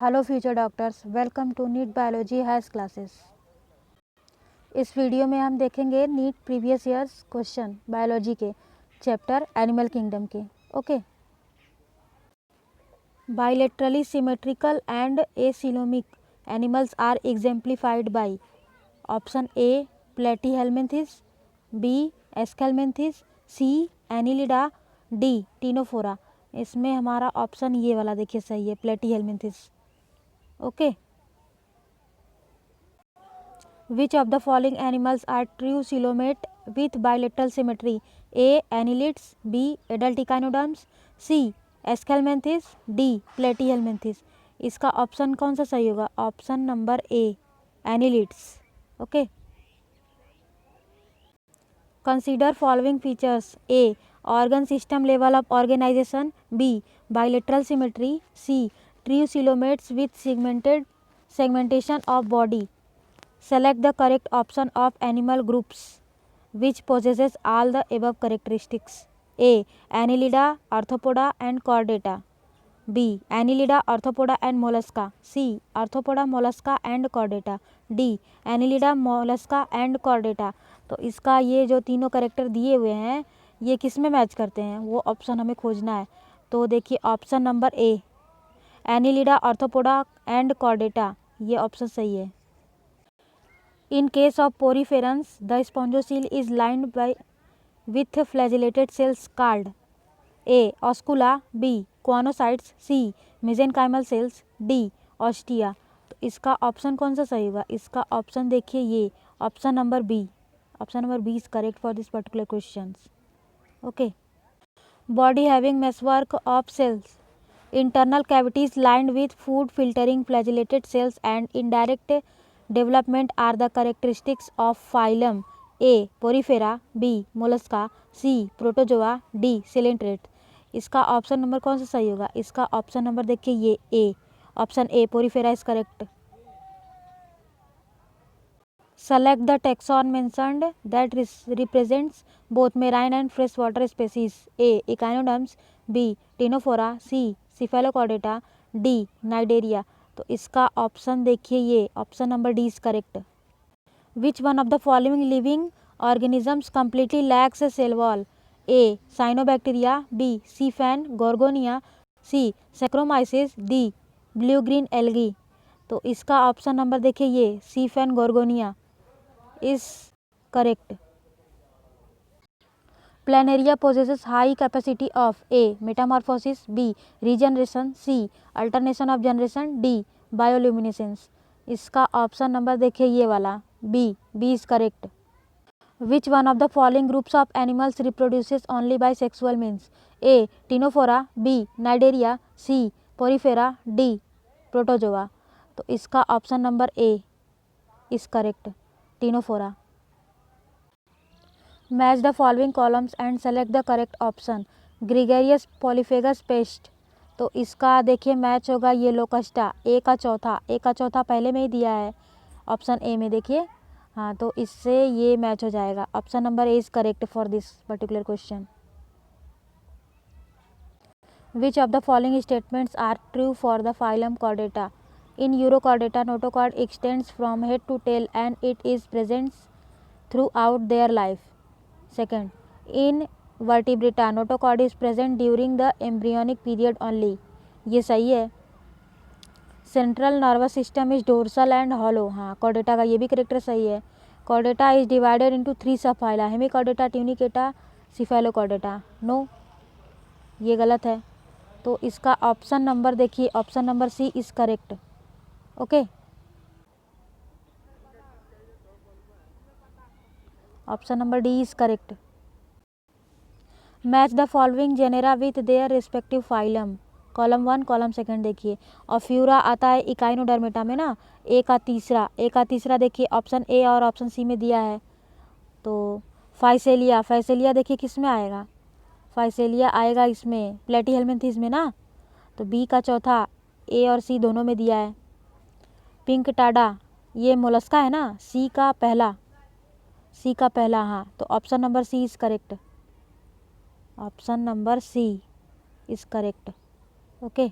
Hello future doctors, welcome to NEET biology hires classes. इस video में हम देखेंगे NEET previous years question biology के चैप्टर एनिमल किंगडम के। Okay. Bilaterally symmetrical and acoelomic animals are exemplified by option A Platyhelminthes, B Aschelminthes, C Annelida, D Ctenophora. इसमें हमारा option ये वाला देखिए सही है, Platyhelminthes. Okay. Which of the following animals are true coelomate with bilateral symmetry? A. Annelids, B. Adult echinoderms, C. Aschelminthes, D. Platyhelminthes। इसका option कौन सा सही होगा? Option number A, annelids. Okay. Consider following features: A. Organ system level of organisation, B. Bilateral symmetry, C. True coelomates with segmentation of body। Select the correct option of animal groups which possesses all the above characteristics. A. Annelida, Arthropoda and Chordata. B. Annelida, Arthropoda and Mollusca. C. Arthropoda, Mollusca and Chordata. D. Annelida, Mollusca and Chordata। तो इसका ये जो तीनों character दिए हुए हैं ये किस में मैच करते हैं वो ऑप्शन हमें खोजना है। तो देखिए option number A, Annelida, arthropoda and Chordata, ये ऑप्शन सही है। In case of poriferans, the spongocoel is lined with flagellated cells called A. Oscula, B. Choanocytes, C. mesenchymal cells, D. Ostia। तो इसका ऑप्शन कौन सा सही होगा? इसका ऑप्शन देखिए ये option number B. Option number B is correct for this particular question. Okay. Body having meshwork of cells, internal cavities lined with food filtering flagellated cells and indirect development are the characteristics of phylum A. Porifera, B. Mollusca, C. Protozoa, D. Coelenterate। इसका option number कौन सा सही होगा? इसका option number देखिए ये A, option A Porifera is correct. Select the taxon mentioned that represents both marine and freshwater species. A. Echinoderms, B. Ctenophora, C. Cephalochordata, D. Cnidaria। तो इसका ऑप्शन देखिए ये option number D is correct. Which one of the following living organisms completely lacks a cell wall? A. Cyanobacteria, B. Sea fan, Gorgonia, C. Saccharomyces, D. Blue green algae. तो इसका option number देखिए ये C fan Gorgonia is correct. Planaria possesses high capacity of A. metamorphosis, B. regeneration, C. alternation of generation, D. bioluminescence। इसका option number देखिए ये वाला B, B is correct. Which one of the following groups of animals reproduces only by sexual means? A. Ctenophora, B. Cnidaria, C. Porifera, D. Protozoa। तो इसका option number A is correct, Ctenophora. Match the following columns and select the correct option. Gregarious polyphagous pest। तो इसका देखिए match होगा ये लोकस्टा, ए का चौथा, ए का चौथा पहले में ही दिया है ऑप्शन ए में देखिए। हाँ, तो इससे ये मैच हो जाएगा। Option number A is correct for this particular question. Which of the following statements are true for the phylum Chordata? In Urochordata, notochord extends from head to tail and it is present throughout their life. Second, in Vertebrata, notochord is present during the embryonic period only। ये सही है। Central nervous system is dorsal and hollow. हाँ, Chordata का ये भी character सही है। Chordata is divided into 3 subphyla, Hemichordata, Tunicata, Cephalochordata. No, ये गलत है। तो इसका ऑप्शन नंबर देखिए option number C is correct. Okay, option number D is correct. Match the following genera with their respective phylum. Column 1 column 2 देखिए। ऑफ्यूरा आता है Echinodermata में ना, ए का तीसरा देखिए ऑप्शन ए और ऑप्शन सी में दिया है। तो फाइसेलिया देखिए किस में आएगा? फाइसेलिया आएगा इसमें प्लेटीहेल्मिन्थेस में ना। तो बी का चौथा, ए और सी दोनों में दिया है। पिंक टाडा ये मोलस्का है ना, सी का पहला। हाँ, तो option number C is correct. Option number C is correct. Okay,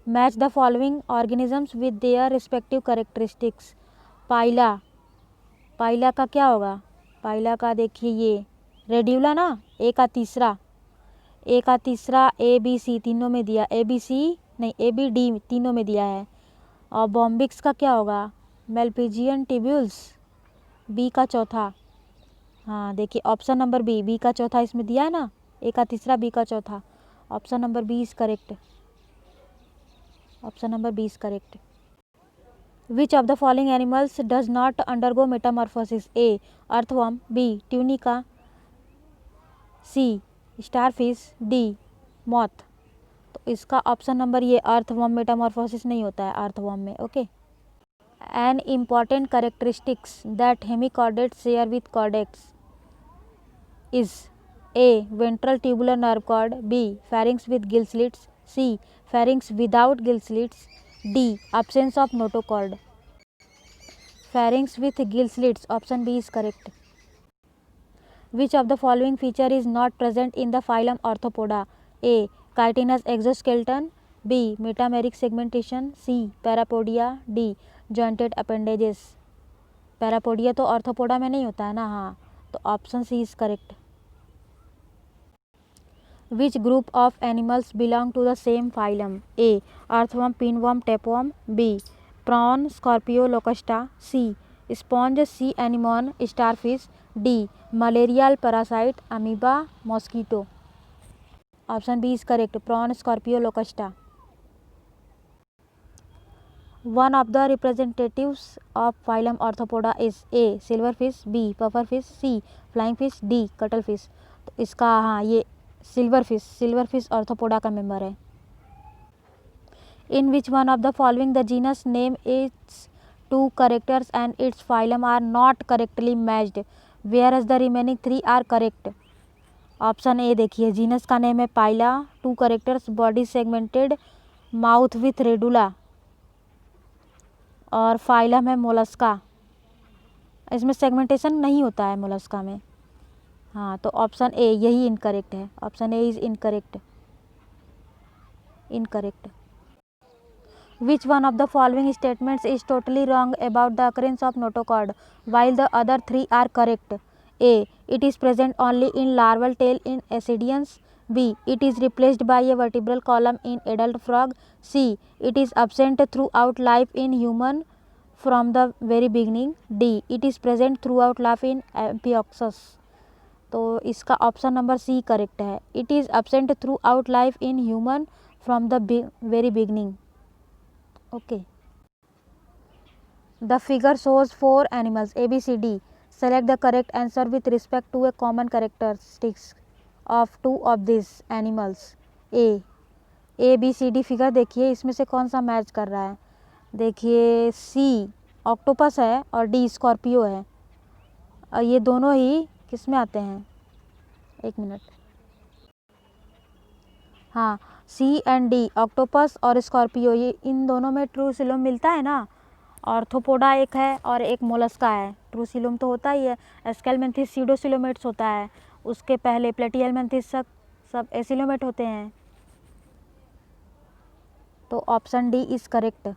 match the following organisms with their respective characteristics. Pila, Pila का क्या होगा? पाइला का देखिए ये रेड्यूला ना, ए का तीसरा ए बी सी तीनों में दिया, ए बी सी नहीं ए बी डी तीनों में दिया है। और बॉम्बिक्स का क्या होगा? मेल्पिजियन टिब्यूल्स, बी का चौथा। हाँ देखिए ऑप्शन नंबर बी का चौथा इसमें दिया है ना, ए का तीसरा बी का चौथा। Option number B is correct, option number B is correct. Which of the following animals does not undergo metamorphosis? A earthworm, B tunica, C starfish, D moth. तो इसका ऑप्शन नंबर ये अर्थवर्म मेटामॉर्फोसिस नहीं होता है earthworm में। Okay. An important characteristics that hemichordates share with chordates is A ventral tubular nerve cord, B pharynx with gill slits, C pharynx without gill slits, D absence of notochord। pharynx with gill slits, option B is correct। Which of the following feature is not present in the phylum Arthropoda? A chitinous exoskeleton, B metameric segmentation, C parapodia, D jointed appendages। Parapodia तो arthropoda में नहीं होता है ना, हाँ तो option C is correct. Which group of animals belong to the same phylum? A earthworm, pinworm, tapeworm, B prawn, scorpio, locusta, C sponge, sea anemone, starfish, D malarial parasite, amoeba, mosquito। Option B is correct, prawn, scorpio, locusta। One of the representatives of phylum Arthropoda is A silverfish, B pufferfish, C flying fish, D cuttlefish। तो इसका हाँ ये silverfish arthropoda का member है। In which one of the following the genus name its two characters and its phylum are not correctly matched, whereas the remaining 3 are correct. Option A देखिए, genus का name है Pila, 2 characters, body segmented, mouth with radula, और phylum है Mollusca. इसमें segmentation नहीं होता है Mollusca में। हाँ तो ऑप्शन ए यही इनकरेक्ट है, option A is incorrect. Which one of the following statements is totally wrong about the occurrence of notochord while the other 3 are correct? A it is present only in larval tail in ascidians, B it is replaced by a vertebral column in adult frog, C it is absent throughout life in human from the very beginning, D it is present throughout life इन एम्फिऑक्सस। तो इसका option number C correct है, it is absent throughout life in human from the very beginning. Okay. The figure shows 4 animals A B C D, select the correct answer with respect to a common characteristics of 2 of this animals. A B C D figure देखिए, इसमें से कौन सा match कर रहा है? देखिए सी octopus है और डी स्कॉर्पियो है, और ये दोनों ही किस में आते हैं? एक मिनट, हाँ सी एंड डी ऑक्टोपस और स्कॉर्पियो, ये इन दोनों में ट्रूसिलोम मिलता है ना। ऑर्थोपोडा एक है और एक मोलस्का है, ट्रूसिलोम तो होता ही है। एस्केलमेंथिस सीडोसिलोमेट्स होता है, उसके पहले प्लेटिहेलमिन्थिस सब एसिलोमेट होते हैं। तो option D is correct.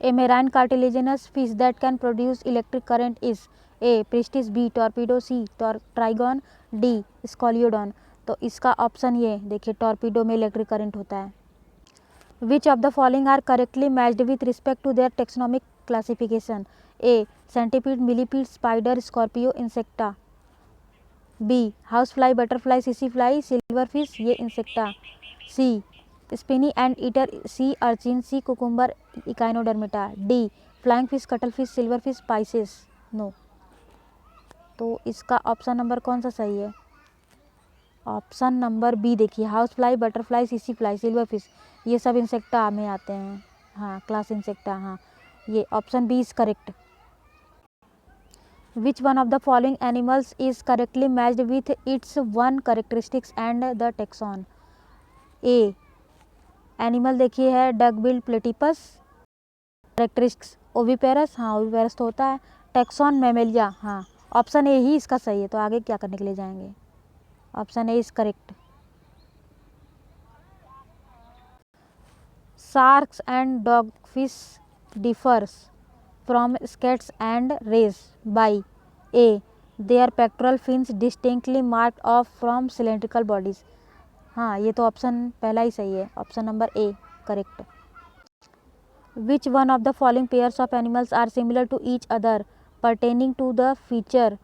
A marine cartilaginous fish that can produce electric current is A pristis, B torpedo, C trigon, D scoliodon। तो इसका ऑप्शन ये देखिए, टॉर्पीडो में इलेक्ट्रिक करंट होता है। Which of the following are correctly matched with respect to their taxonomic classification? A centipede, millipede, spider, scorpio, Insecta, B house fly, butterfly, सीसी fly, silverfish, ये Insecta, C spiny ant eater, sea urchin, sea cucumber, Echinodermata, D flying fish, cuttle fish, silver fish, Pisces, no. तो इसका option number कौन सा सही है? Option number B देखिए, house fly, butterfly, सीसी फ्लाई, सिल्वर फिश, ये सब इंसेक्टा में आते हैं। हाँ क्लास इंसेक्टा, हाँ ये option B is correct. Which one of the following animals is correctly matched with its 1 characteristics and the taxon? A animal देखिए है duck billed platypus, characteristics oviparous, हाँ ओविपेरस तो होता है। टेक्सॉन मैमेलिया, हाँ option A ही इसका सही है। तो आगे क्या करने के लिए जाएंगे? Option A is correct. Sharks and dogfish differs from skates and rays by A. Their pectoral fins distinctly marked off from cylindrical bodies. हाँ, ये तो ऑप्शन पहला ही सही है, option number A correct. Which one of the following pairs of animals are similar to each other pertaining to the feature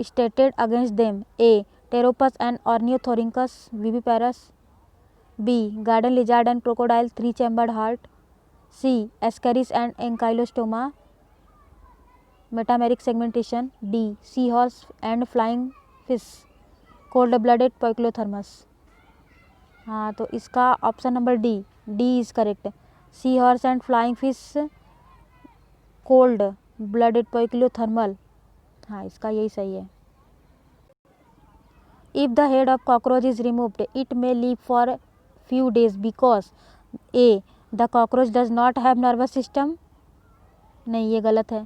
stated against them? A. Pteropus and Ornithorhynchus viviparous. B. Garden lizard and crocodile three-chambered heart. C. Ascaris and Ankylostoma metameric segmentation. D. Seahorse and flying fish cold-blooded Poikilothermus. हाँ, तो इसका option number D is correct. Sea horse and flying fish cold blooded poikilothermal. हाँ, इसका यही सही है. If the head of cockroach is removed it may live for few days because A. The cockroach does not have nervous system. नहीं, ये गलत है.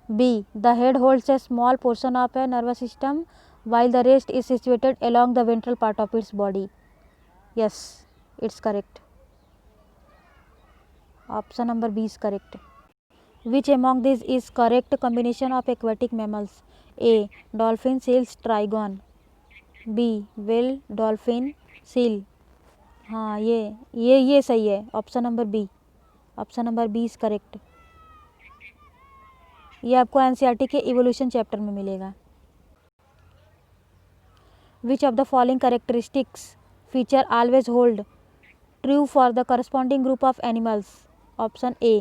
B. The head holds a small portion of a nervous system while the rest is situated along the ventral part of its body. Yes, it's correct. Option number B is correct. Which among these is correct combination of aquatic mammals? A. Dolphin, seals, trigon. B. whale, dolphin, seal. हाँ, ये सही है. Option number B. Option number B is correct. ये आपको NCERT के evolution chapter में मिलेगा. Which of the following characteristics feature always hold true for the corresponding group of animals? Option A.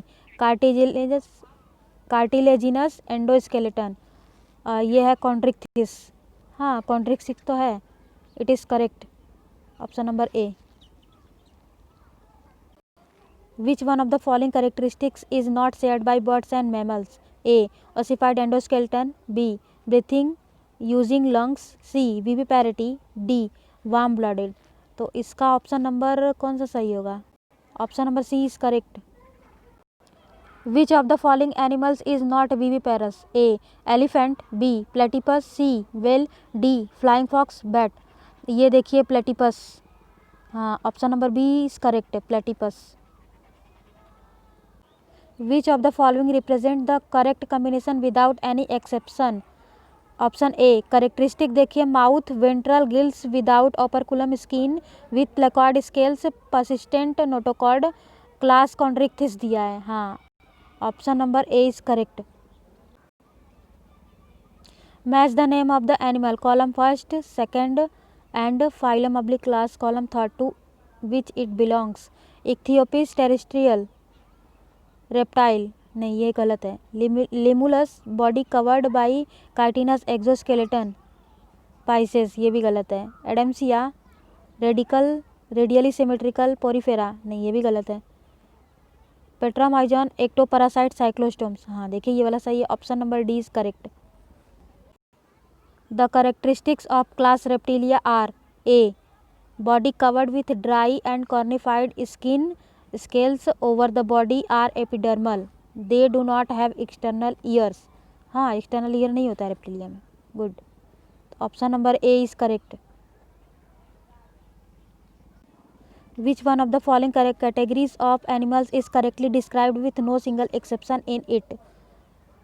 Cartilaginous endoskeleton. ये है कॉन्ड्रिक्थिस. हाँ, Chondrichthyes तो है. It is correct. Option number A. Which one of the following characteristics is not shared by birds and mammals? A. Ossified endoskeleton. B. Breathing using lungs. C. Viviparity. D. Warm blooded. तो इसका option number कौन सा सही होगा? Option number C is correct. Which of the following animals is not viviparous? A. Elephant. B. Platypus. C. Whale. D. Flying fox. Bat. ये देखिए platypus. हाँ, option number B is correct. Platypus. Which of the following represent the correct combination without any exception? Option A. Characteristic देखिए, mouth, ventral gills without operculum skin with placoid scales, persistent notochord, class Chondrichthyes दिया है. हाँ, option number A is correct. Match the name of the animal column first, second and phylum oblique class column third to which it belongs. Ichthyophis terrestrial reptile. नहीं, ये गलत है. Limulus, body covered by chitinous exoskeleton. Pisces, ये भी गलत है. Adamsia, radially symmetrical Porifera. नहीं, ये भी गलत है. Petromyzon, ectoparasite, cyclostomes. हाँ, देखिए ये वाला सही है. Option number D is correct. The characteristics of class Reptilia are. A. Body covered with dry and cornified skin, scales over the body are epidermal. They do not have external ears. हाँ, external ear नहीं होता है Reptilia में. Good. Option number A is correct. Which one of the following categories of animals is correctly described with no single exception in it?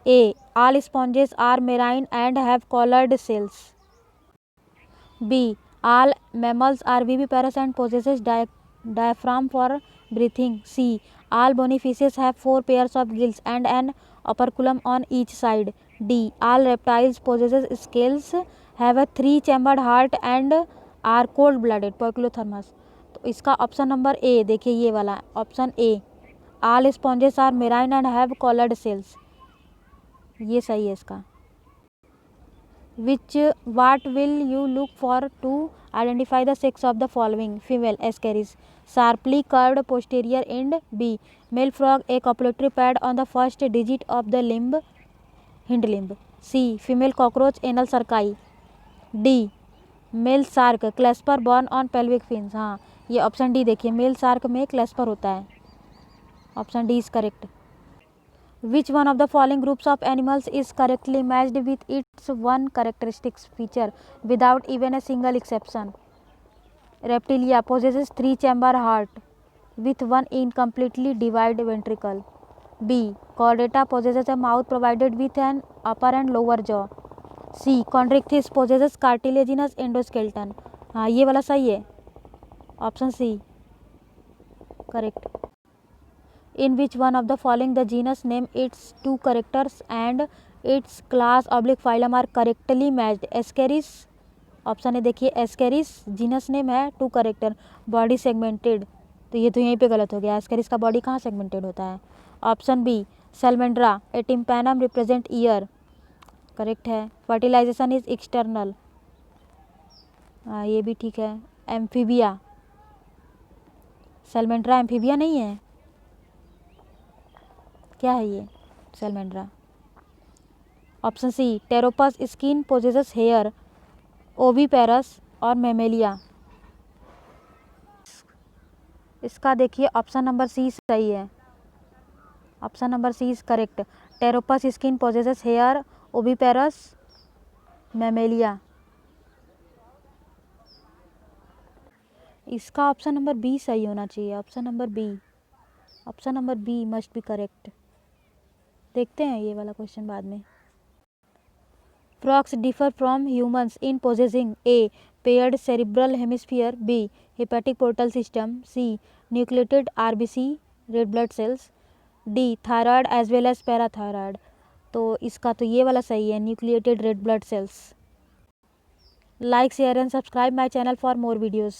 A. All sponges are marine and have collared cells. B. All mammals are viviparous and possesses diaphragm for breathing. C. All bony fishes have 4 pairs of gills and an operculum on each side. D. All reptiles possesses scales, have a 3-chambered heart and are cold-blooded Poikilothermus. तो इसका option number ए देखिए, ये वाला option A. All sponges are marine and have collared cells. ये सही है इसका. What will you look for to identify the sex of the following? Female, Ascaris, sharply curved posterior end. B. Male frog, a copulatory pad on the first digit of the hind limb. C. Female cockroach, anal cerci. D. Male shark, clasper born on pelvic fins. हाँ, ये option D देखिए, mail shark में क्लैस्पर होता है. Option D is correct. Which one of the following groups of animals is correctly matched with its one characteristic feature without even a single exception? Reptilia possesses 3-chamber heart. with one incompletely divided ventricle. B. Chordata possesses a mouth provided with an upper and lower jaw. C. Chondrichthyes possesses cartilaginous endoskeleton. हाँ ये वाला सही है, option C correct. In which one of the following the genus name, its two characters and its class / phylum are correctly matched? Ascaris, option है देखिए, Ascaris genus name है, 2 character, body segmented, तो ये तो यहीं पे गलत हो गया. एस्केरिस का बॉडी कहाँ सेगमेंटेड होता है. ऑप्शन बी सैलमेंड्रा, ए टिम्पैनम रिप्रेजेंट ईयर, करेक्ट है. फर्टिलाइजेशन इज एक्सटर्नल, ये भी ठीक है. एम्फीबिया, सैलमेंड्रा एम्फीबिया नहीं है, क्या है ये Salamandra. Option C Pteropus skin possesses hair, oviparous और मेमेलिया. इसका देखिए ऑप्शन नंबर सी सही है, option number C is correct. Pteropus skin possesses hair, oviparous, Mammalia. इसका ऑप्शन नंबर बी सही होना चाहिए, option number B must be correct. देखते हैं ये वाला क्वेश्चन बाद में. Frogs differ from humans in possessing A. Paired cerebral hemisphere, B. Hepatic portal system, C. Nucleated RBC red blood cells, D. Thyroid as well as parathyroid. तो इसका तो ये वाला सही है, nucleated red blood cells. Like share and subscribe my channel for more videos.